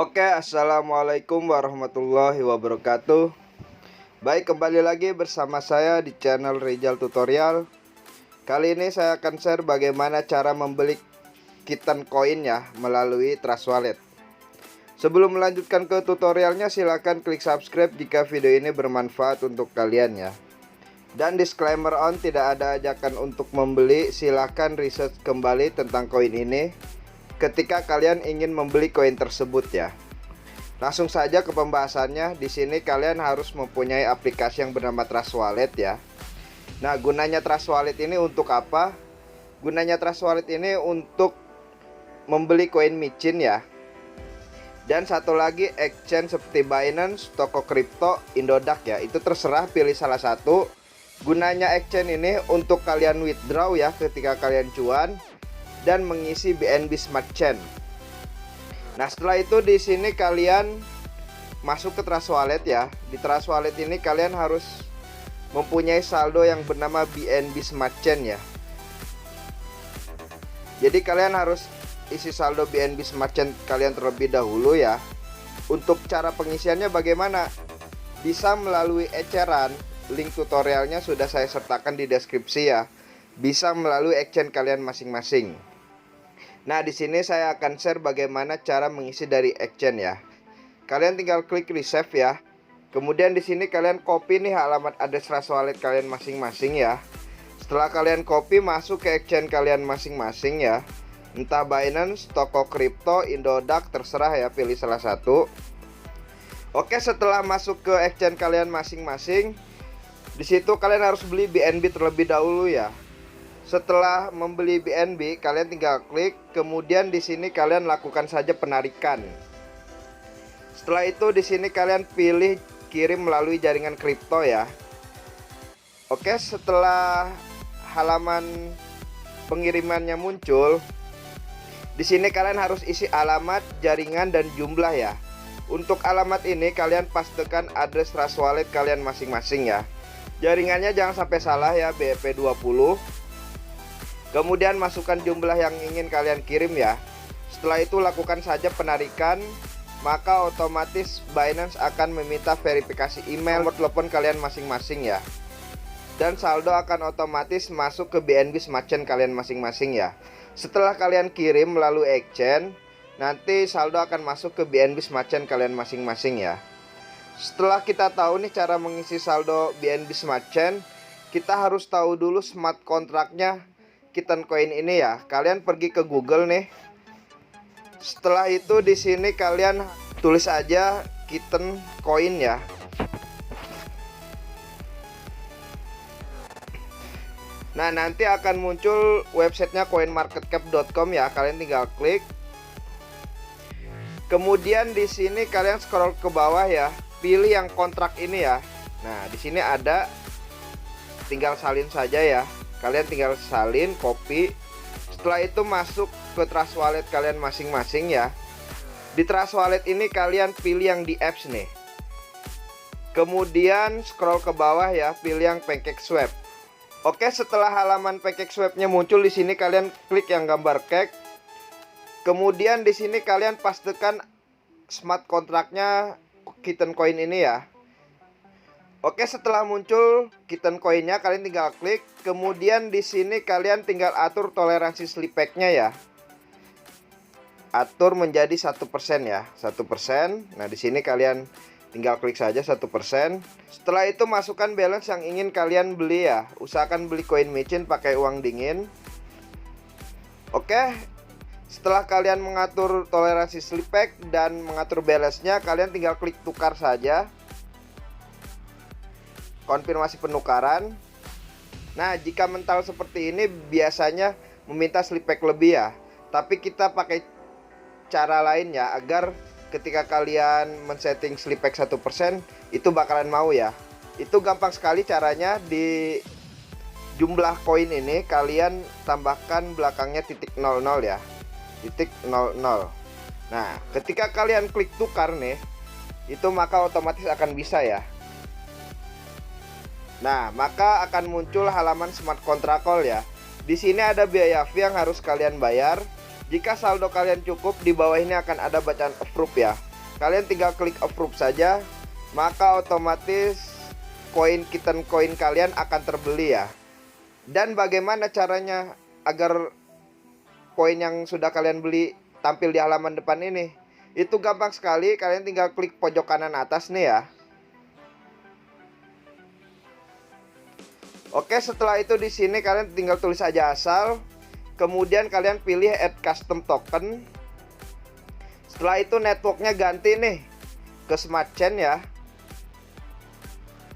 Oke, assalamualaikum warahmatullahi wabarakatuh. Baik, kembali lagi bersama saya di channel Rizal Tutorial. Kali ini saya akan share bagaimana cara membeli kitten koin ya melalui Trust Wallet. Sebelum melanjutkan ke tutorialnya, silahkan klik subscribe jika video ini bermanfaat untuk kalian ya. Dan disclaimer on, tidak ada ajakan untuk membeli, silahkan research kembali tentang koin ini ketika kalian ingin membeli koin tersebut ya. Langsung saja ke pembahasannya. Di sini kalian harus mempunyai aplikasi yang bernama Trust Wallet ya. Nah, gunanya Trust Wallet ini untuk apa? Gunanya Trust Wallet ini untuk membeli koin micin ya. Dan satu lagi exchange seperti Binance, toko kripto, Indodax ya. Itu terserah, pilih salah satu. Gunanya exchange ini untuk kalian withdraw ya ketika kalian cuan dan mengisi BNB Smart Chain. Nah, setelah itu di sini kalian masuk ke Trust Wallet ya. Di Trust Wallet ini kalian harus mempunyai saldo yang bernama BNB Smart Chain ya. Jadi kalian harus isi saldo BNB Smart Chain kalian terlebih dahulu ya. Untuk cara pengisiannya bagaimana? Bisa melalui eceran. Link tutorialnya sudah saya sertakan di deskripsi ya. Bisa melalui exchange kalian masing-masing. Nah, di sini saya akan share bagaimana cara mengisi dari exchange ya. Kalian tinggal klik receive ya. Kemudian di sini kalian copy nih alamat address Trust Wallet kalian masing-masing ya. Setelah kalian copy, masuk ke exchange kalian masing-masing ya. Entah Binance, toko kripto, Indodax, terserah ya, pilih salah satu. Oke, setelah masuk ke exchange kalian masing-masing, di situ kalian harus beli BNB terlebih dahulu ya. Setelah membeli BNB, kalian tinggal klik, kemudian di sini kalian lakukan saja penarikan. Setelah itu di sini kalian pilih kirim melalui jaringan kripto ya. Oke, setelah halaman pengirimannya muncul, di sini kalian harus isi alamat, jaringan, dan jumlah ya. Untuk alamat ini kalian pastikan address Trust Wallet kalian masing-masing ya. Jaringannya jangan sampai salah ya, BEP20. Kemudian masukkan jumlah yang ingin kalian kirim ya. Setelah itu lakukan saja penarikan, maka otomatis Binance akan meminta verifikasi email, nomor telepon kalian masing-masing ya. Dan saldo akan otomatis masuk ke BNB Smart Chain kalian masing-masing ya. Setelah kalian kirim melalui exchange, nanti saldo akan masuk ke BNB Smart Chain kalian masing-masing ya. Setelah kita tahu nih cara mengisi saldo BNB Smart Chain, kita harus tahu dulu smart kontraknya kitten coin ini ya. Kalian pergi ke Google nih. Setelah itu di sini kalian tulis aja kitten coin ya. Nah, nanti akan muncul websitenya coinmarketcap.com ya. Kalian tinggal klik. Kemudian di sini kalian scroll ke bawah ya. Pilih yang kontrak ini ya. Nah, di sini ada, tinggal salin saja ya. Kalian tinggal salin, copy. Setelah itu masuk ke Trust Wallet kalian masing-masing ya. Di Trust Wallet ini kalian pilih yang di apps nih. Kemudian scroll ke bawah ya, pilih yang PancakeSwap. Oke, setelah halaman PancakeSwap-nya muncul, di sini kalian klik yang gambar cake. Kemudian di sini kalian pastikan smart kontraknya kitten coin ini ya. Oke, setelah muncul kitten coinnya kalian tinggal klik. Kemudian di sini kalian tinggal atur toleransi slipback-nya ya. Atur menjadi 1% ya, 1%. Nah, di sini kalian tinggal klik saja 1%. Setelah itu masukkan balance yang ingin kalian beli ya. Usahakan beli koin micin pakai uang dingin. Oke. Setelah kalian mengatur toleransi slipback dan mengatur balance-nya, kalian tinggal klik tukar saja. Konfirmasi penukaran. Nah, jika mental seperti ini biasanya meminta slipback lebih ya. Tapi kita pakai cara lain ya, agar ketika kalian men-setting slipback 1% itu bakalan mau ya. Itu gampang sekali caranya. Di jumlah koin ini kalian tambahkan belakangnya titik 00 ya. Titik 00. Nah, ketika kalian klik tukar nih, itu maka otomatis akan bisa ya. Nah, maka akan muncul halaman smart contract call ya. Di sini ada biaya fee yang harus kalian bayar. Jika saldo kalian cukup, di bawah ini akan ada bacaan approve ya. Kalian tinggal klik approve saja, maka otomatis kitten koin kalian akan terbeli ya. Dan bagaimana caranya agar koin yang sudah kalian beli tampil di halaman depan ini? Itu gampang sekali, kalian tinggal klik pojok kanan atas nih ya. Oke, setelah itu di sini kalian tinggal tulis aja asal, kemudian kalian pilih add custom token. Setelah itu networknya ganti nih ke smart chain ya.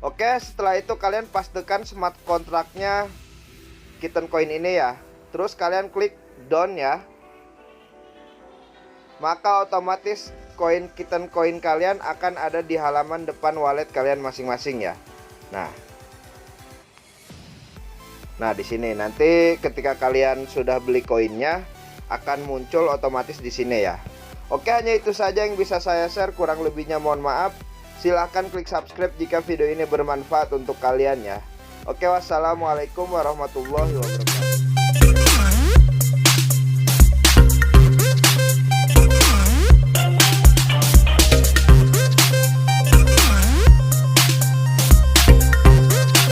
Oke, setelah itu kalian pastikan smart kontraknya kitten coin ini ya. Terus kalian klik done ya. Maka otomatis kitten coin kalian akan ada di halaman depan wallet kalian masing-masing ya. Nah, di sini nanti ketika kalian sudah beli koinnya akan muncul otomatis di sini ya. Oke, hanya itu saja yang bisa saya share, kurang lebihnya mohon maaf. Silahkan klik subscribe jika video ini bermanfaat untuk kalian ya. Oke, wassalamualaikum warahmatullahi wabarakatuh.